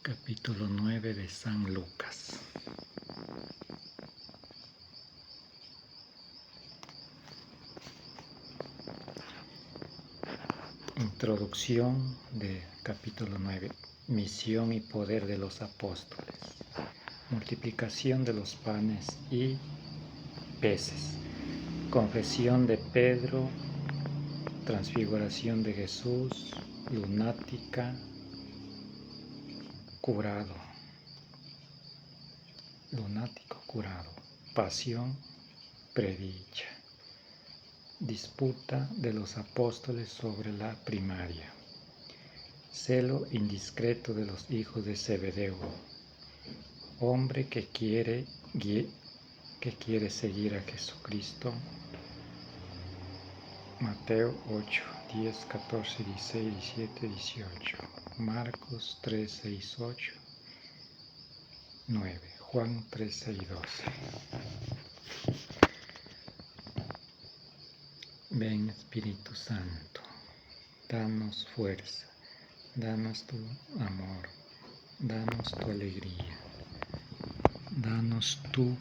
Capítulo 9 de San Lucas. Introducción de capítulo 9. Misión y poder de los apóstoles. Multiplicación de los panes y peces. Confesión de Pedro. Transfiguración de Jesús. Lunática. Curado. Lunático curado. Pasión predicha. Disputa de los apóstoles sobre la primaria. Celo indiscreto de los hijos de Zebedeo. Hombre que quiere seguir a Jesucristo. Mateo 8, 10, 14, 16, 17, 18. Marcos 3, 6, 8, 9. Juan 3, 6, 12. Ven Espíritu Santo, danos fuerza, danos tu amor, danos tu alegría, danos tu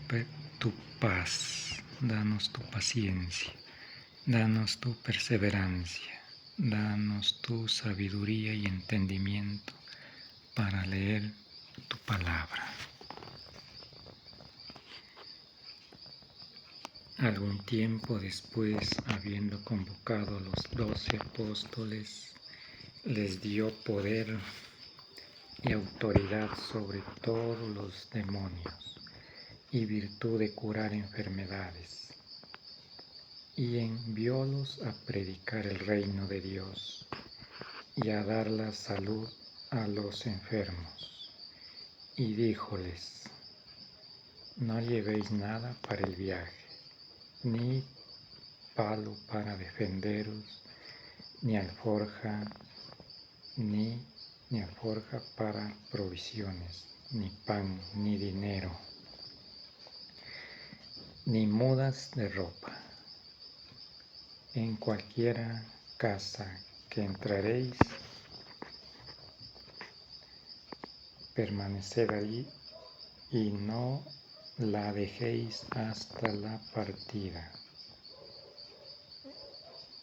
paz, danos tu paciencia, danos tu perseverancia, danos tu sabiduría y entendimiento para leer tu palabra. Algún tiempo después, habiendo convocado a los 12 apóstoles, les dio poder y autoridad sobre todos los demonios y virtud de curar enfermedades. Y enviólos a predicar el reino de Dios y a dar la salud a los enfermos. Y díjoles: no llevéis nada para el viaje, ni palo para defenderos, ni alforja para provisiones, ni pan, ni dinero, ni mudas de ropa. En cualquiera casa que entraréis, permaneced allí y no la dejéis hasta la partida.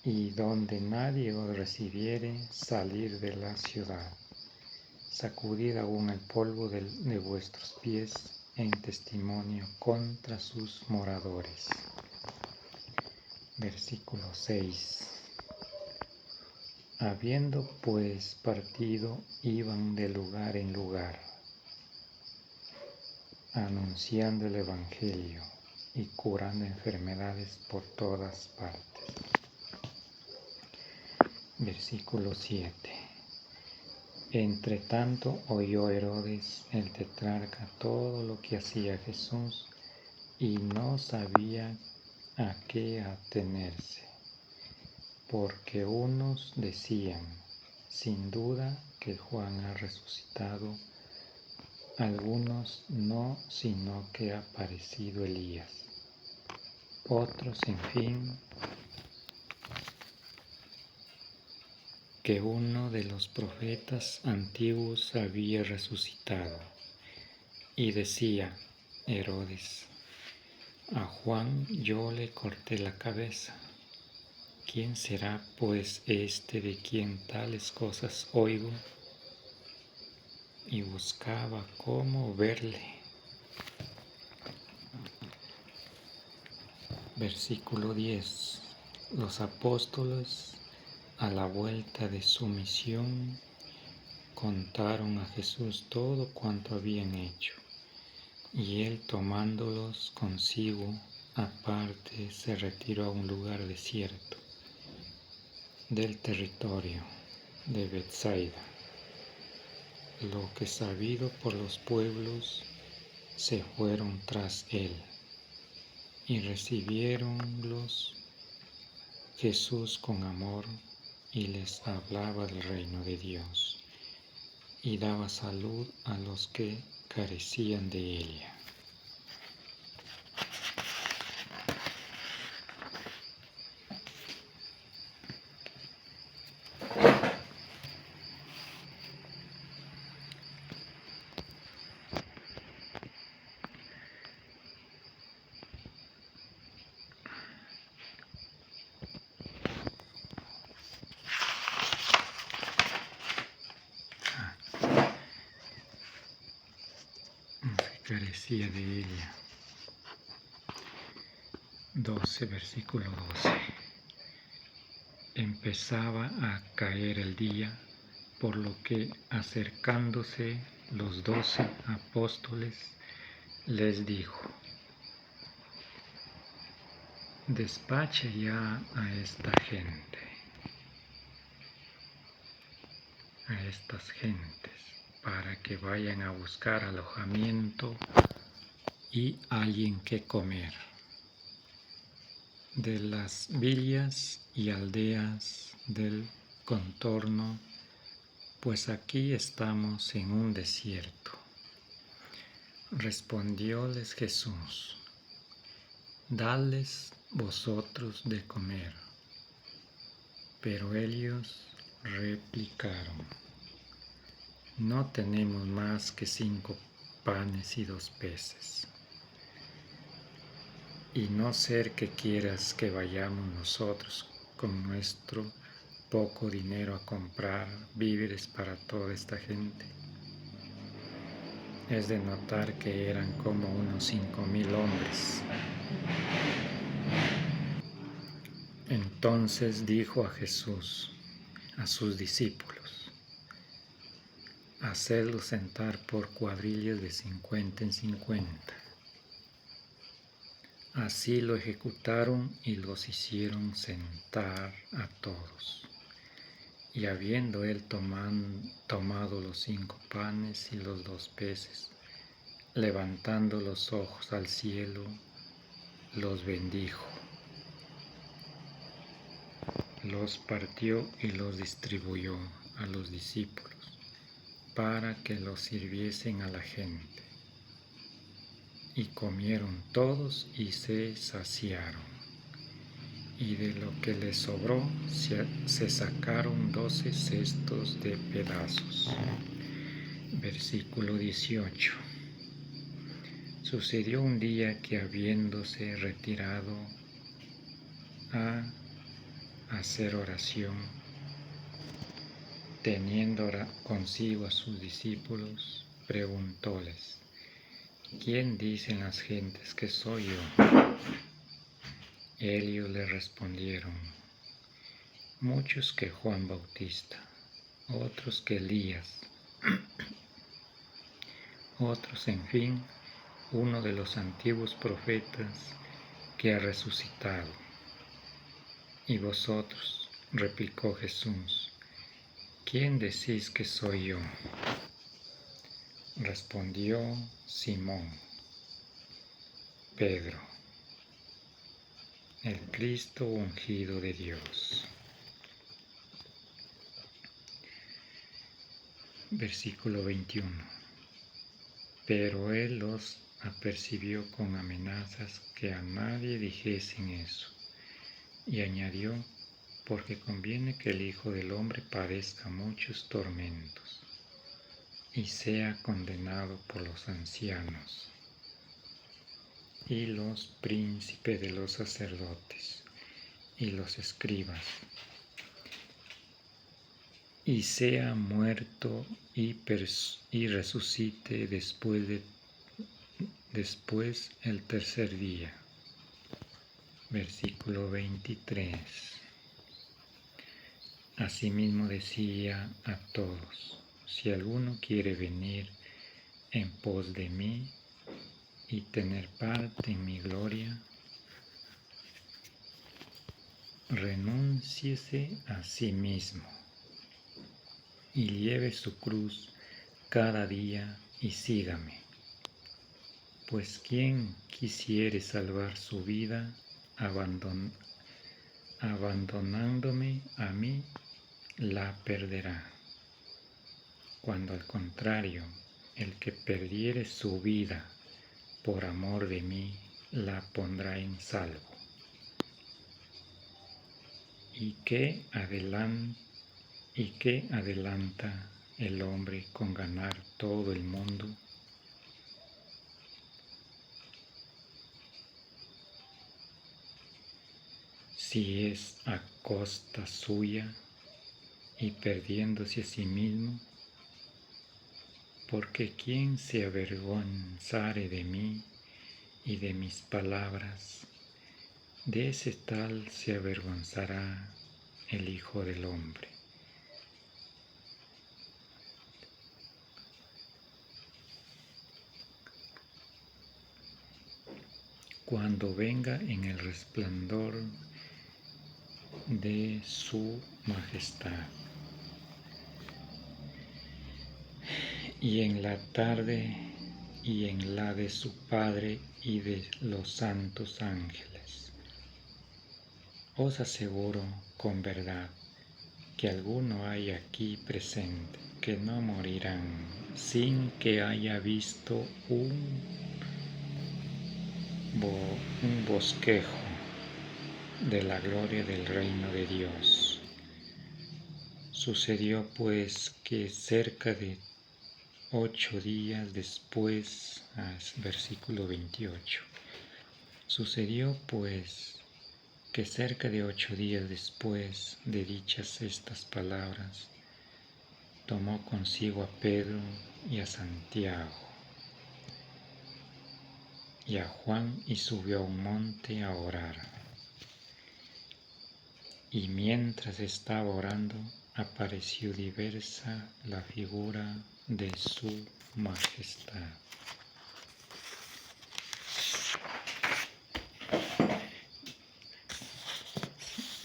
Y donde nadie os recibiere, salir de la ciudad. Sacudid aún el polvo de vuestros pies en testimonio contra sus moradores. Versículo 6. Habiendo pues partido, iban de lugar en lugar, anunciando el Evangelio y curando enfermedades por todas partes. Versículo 7. Entre tanto oyó Herodes el tetrarca todo lo que hacía Jesús y no sabía a qué atenerse, porque unos decían: sin duda que Juan ha resucitado, algunos no, sino que ha aparecido Elías, otros, en fin, que uno de los profetas antiguos había resucitado. Y decía Herodes: a Juan yo le corté la cabeza. ¿Quién será pues este de quien tales cosas oigo? Y buscaba cómo verle. Versículo 10. Los apóstoles, a la vuelta de su misión, contaron a Jesús todo cuanto habían hecho, y él, tomándolos consigo aparte, se retiró a un lugar desierto del territorio de Betsaida. Lo que sabido por los pueblos, se fueron tras él, y recibiéronlos Jesús con amor, y les hablaba del reino de Dios, y daba salud a los que carecían de ella. carecía de ella. 12, versículo 12. Empezaba a caer el día, por lo que acercándose los 12 apóstoles les dijo: despache ya a esta gente, a estas gentes, para que vayan a buscar alojamiento y alguien que comer de las villas y aldeas del contorno, pues aquí estamos en un desierto. Respondióles Jesús: dadles vosotros de comer. Pero ellos replicaron: no tenemos más que 5 panes y 2 peces. Y no ser que quieras que vayamos nosotros con nuestro poco dinero a comprar víveres para toda esta gente. Es de notar que eran como unos 5,000 hombres. Entonces dijo a Jesús a sus discípulos: hacedlos sentar por cuadrillas de 50 en 50. Así lo ejecutaron y los hicieron sentar a todos. Y habiendo él tomado los 5 panes y los 2 peces, levantando los ojos al cielo, los bendijo, los partió y los distribuyó a los discípulos para que los sirviesen a la gente. Y comieron todos y se saciaron. Y de lo que les sobró se sacaron 12 cestos de pedazos. Versículo 18. Sucedió un día que, habiéndose retirado a hacer oración, teniendo consigo a sus discípulos, preguntóles: ¿quién dicen las gentes que soy yo? Ellos le respondieron: muchos que Juan Bautista, otros que Elías, otros, en fin, uno de los antiguos profetas que ha resucitado. Y vosotros, replicó Jesús, ¿quién decís que soy yo? Respondió Simón Pedro: el Cristo ungido de Dios. Versículo 21. Pero él los apercibió con amenazas que a nadie dijesen eso, y añadió: porque conviene que el Hijo del Hombre padezca muchos tormentos y sea condenado por los ancianos y los príncipes de los sacerdotes y los escribas, y sea muerto y resucite después el tercer día. Versículo 23. Asimismo decía a todos: si alguno quiere venir en pos de mí y tener parte en mi gloria, renúnciese a sí mismo y lleve su cruz cada día y sígame. Pues quien quisiere salvar su vida abandonándome a mí, la perderá. Cuando al contrario, el que perdiere su vida por amor de mí, la pondrá en salvo. ¿Y qué adelanta el hombre con ganar todo el mundo si es a costa suya y perdiéndose a sí mismo? porque quien se avergonzare de mí y de mis palabras, de ese tal se avergonzará el Hijo del Hombre. Cuando venga en el resplandor de su majestad. Y en la tarde y en la de su Padre y de los santos ángeles. Os aseguro con verdad que alguno hay aquí presente que no morirán sin que haya visto un bosquejo de la gloria del reino de Dios. Sucedió pues que cerca de 8 días después, versículo 28, sucedió pues que cerca de 8 días después de dichas estas palabras, tomó consigo a Pedro y a Santiago y a Juan y subió a un monte a orar. Y mientras estaba orando, apareció diversa la figura de su majestad.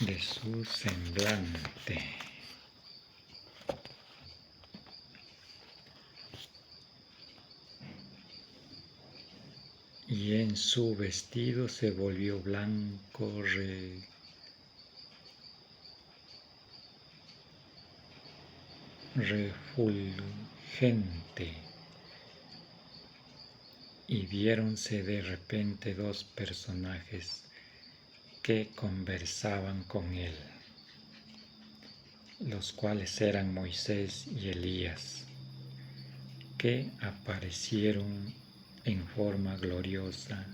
De su semblante. Y en su vestido se volvió blanco refulgente, y viéronse de repente 2 personajes que conversaban con él, los cuales eran Moisés y Elías, que aparecieron en forma gloriosa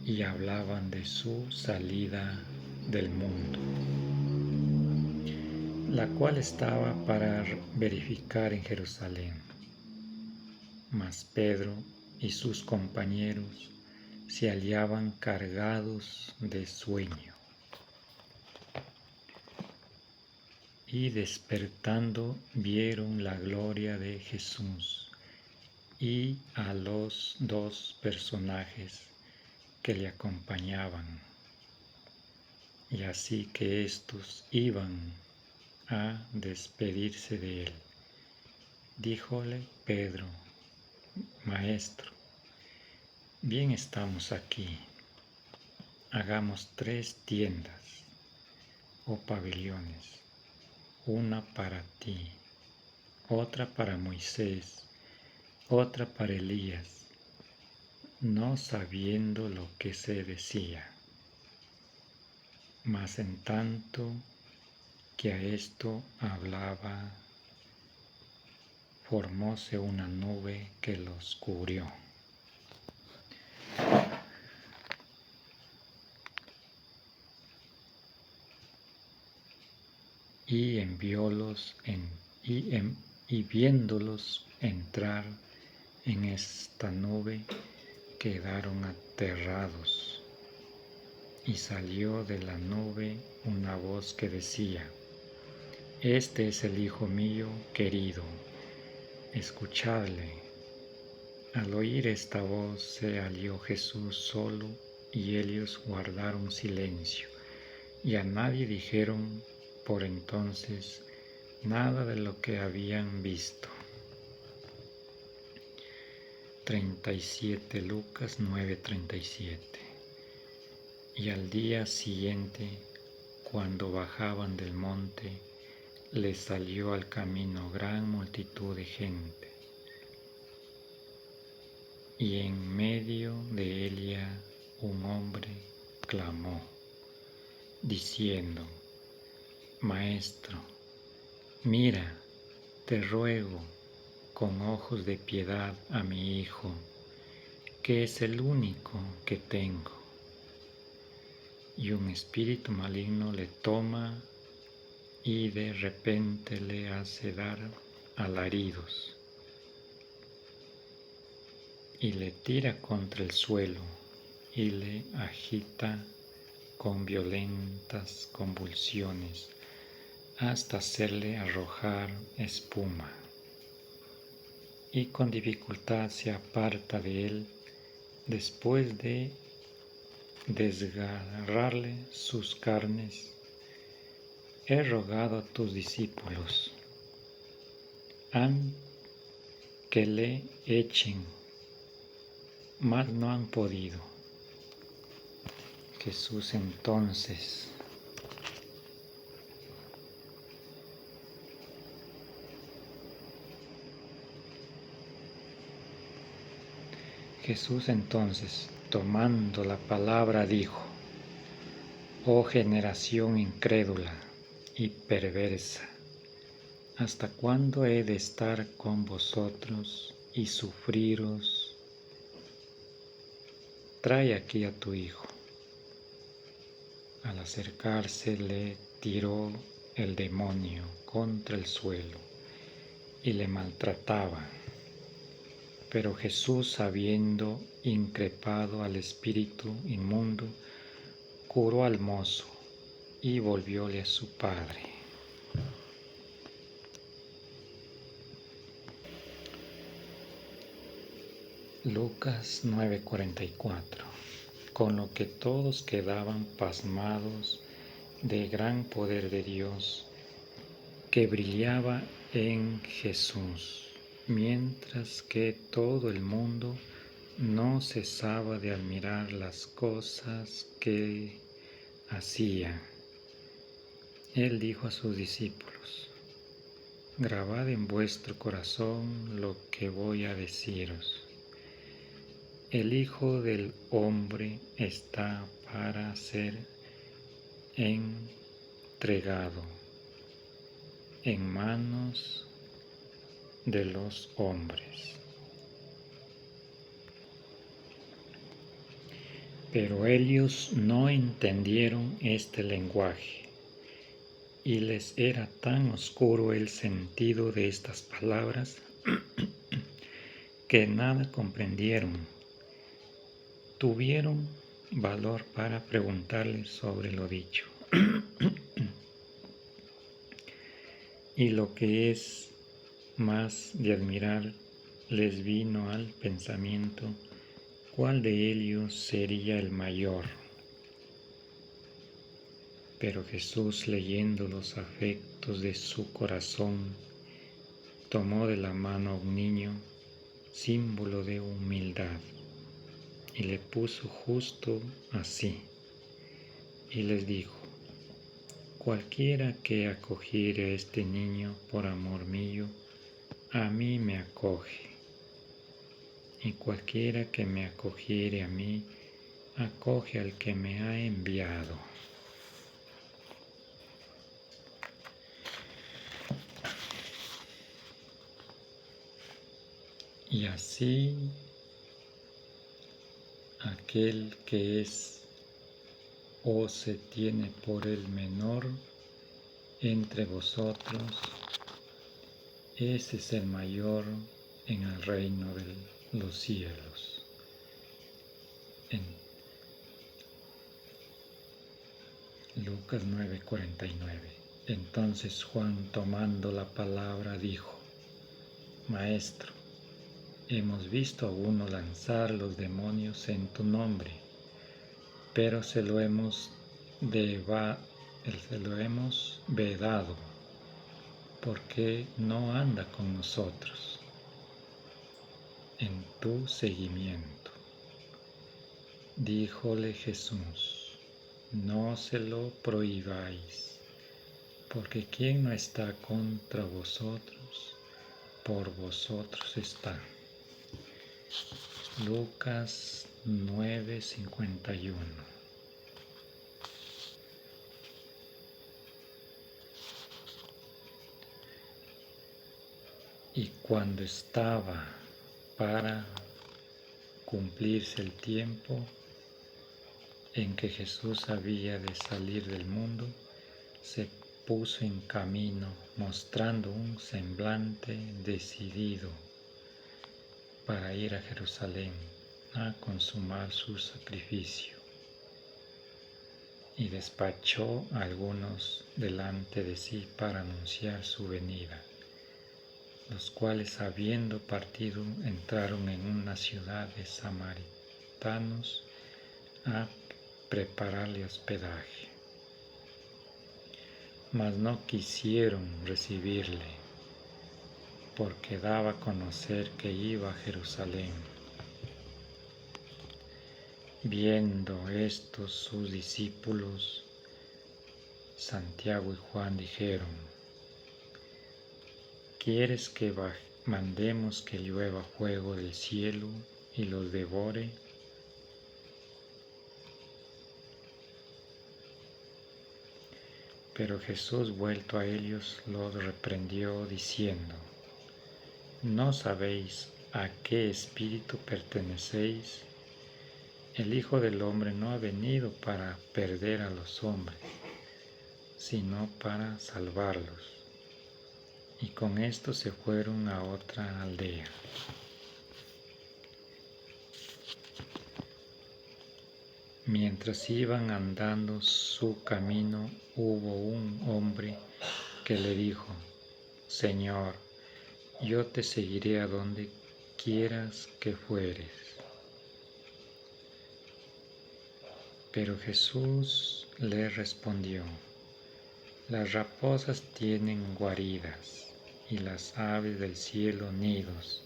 y hablaban de su salida del mundo, la cual estaba para verificar en Jerusalén. Mas Pedro y sus compañeros se hallaban cargados de sueño. Y despertando vieron la gloria de Jesús y a los 2 personajes que le acompañaban. Y así que éstos iban a despedirse de él, díjole Pedro: Maestro, bien estamos aquí, hagamos 3 tiendas o pabellones, una para ti, otra para Moisés, otra para Elías, no sabiendo lo que se decía. Mas en tanto que a esto hablaba, formóse una nube que los cubrió. Y viéndolos entrar en esta nube, quedaron aterrados. Y salió de la nube una voz que decía: Este es el Hijo mío querido, escuchadle. Al oír esta voz se halló Jesús solo, y ellos guardaron silencio, y a nadie dijeron por entonces nada de lo que habían visto. 37 Lucas 9:37. Y al día siguiente, cuando bajaban del monte, les salió al camino gran multitud de gente, y en medio de ella un hombre clamó, diciendo: Maestro, mira, te ruego, con ojos de piedad a mi hijo, que es el único que tengo. Y un espíritu maligno le toma y de repente le hace dar alaridos. y le tira contra el suelo y le agita con violentas convulsiones hasta hacerle arrojar espuma, y con dificultad se aparta de él después de desgarrarle sus carnes. He rogado a tus discípulos que le echen, mas no han podido. Jesús entonces tomando la palabra, dijo: Oh generación incrédula y perversa, ¿hasta cuándo he de estar con vosotros y sufriros? Trae aquí a tu hijo. Al acercarse le tiró el demonio contra el suelo y le maltrataba. Pero Jesús, habiendo increpado al espíritu inmundo, curó al mozo y volvióle a su padre. Lucas 9:44. Con lo que todos quedaban pasmados del gran poder de Dios que brillaba en Jesús, mientras que todo el mundo no cesaba de admirar las cosas que hacía. Él dijo a sus discípulos: Grabad en vuestro corazón lo que voy a deciros. El Hijo del Hombre está para ser entregado en manos de los hombres. Pero ellos no entendieron este lenguaje, y les era tan oscuro el sentido de estas palabras que nada comprendieron. Tuvieron valor para preguntarle sobre lo dicho. Y lo que es más de admirar, les vino al pensamiento cuál de ellos sería el mayor. Pero Jesús, leyendo los afectos de su corazón, tomó de la mano a un niño, símbolo de humildad, y le puso justo así, y les dijo: Cualquiera que acogiere a este niño por amor mío, a mí me acoge, y cualquiera que me acogiere a mí, acoge al que me ha enviado. Y así aquel que es o se tiene por el menor entre vosotros, ese es el mayor en el reino de los cielos. En Lucas 9:49. Entonces Juan, tomando la palabra, dijo: Maestro, hemos visto a uno lanzar los demonios en tu nombre, pero se lo hemos vedado, porque no anda con nosotros en tu seguimiento. Díjole Jesús: No se lo prohibáis, porque quien no está contra vosotros, por vosotros está. Lucas 9:51. Y cuando estaba para cumplirse el tiempo en que Jesús había de salir del mundo, se puso en camino mostrando un semblante decidido. para ir a Jerusalén a consumar su sacrificio. Y despachó a algunos delante de sí para anunciar su venida, los cuales, habiendo partido, entraron en una ciudad de samaritanos a prepararle hospedaje. Mas no quisieron recibirle, porque daba a conocer que iba a Jerusalén. Viendo estos sus discípulos, Santiago y Juan dijeron: ¿Quieres que mandemos que llueva fuego del cielo y los devore? Pero Jesús, vuelto a ellos, los reprendió diciendo: ¿No sabéis a qué espíritu pertenecéis? El Hijo del Hombre no ha venido para perder a los hombres, sino para salvarlos. Y con esto se fueron a otra aldea. Mientras iban andando su camino, hubo un hombre que le dijo: Señor, yo te seguiré a donde quieras que fueres. Pero Jesús le respondió: Las raposas tienen guaridas y las aves del cielo nidos,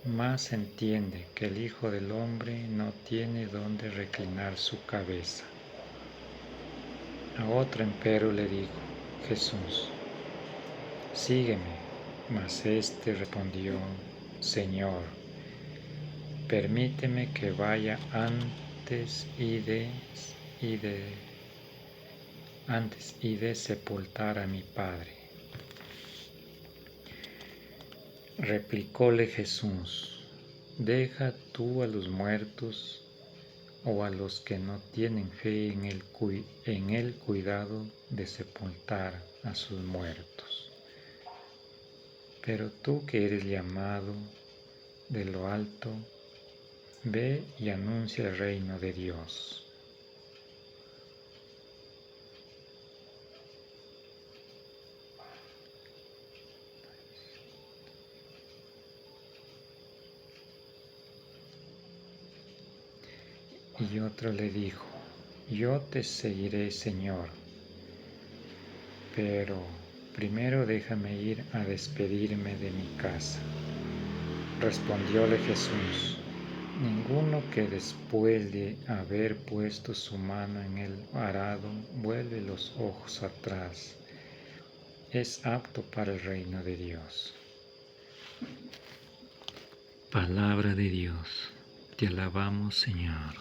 mas entiende que el Hijo del Hombre no tiene donde reclinar su cabeza. A otro empero le dijo Jesús: Sígueme. Mas éste respondió: Señor, permíteme que vaya antes y de sepultar a mi Padre. Replicóle Jesús: ¿Deja tú a los muertos o a los que no tienen fe en el cuidado de sepultar a sus muertos? Pero tú que eres llamado de lo alto, ve y anuncia el reino de Dios. Y otro le dijo: Yo te seguiré, Señor, pero primero déjame ir a despedirme de mi casa. Respondióle Jesús: Ninguno que después de haber puesto su mano en el arado vuelve los ojos atrás, es apto para el reino de Dios. Palabra de Dios. Te alabamos, Señor.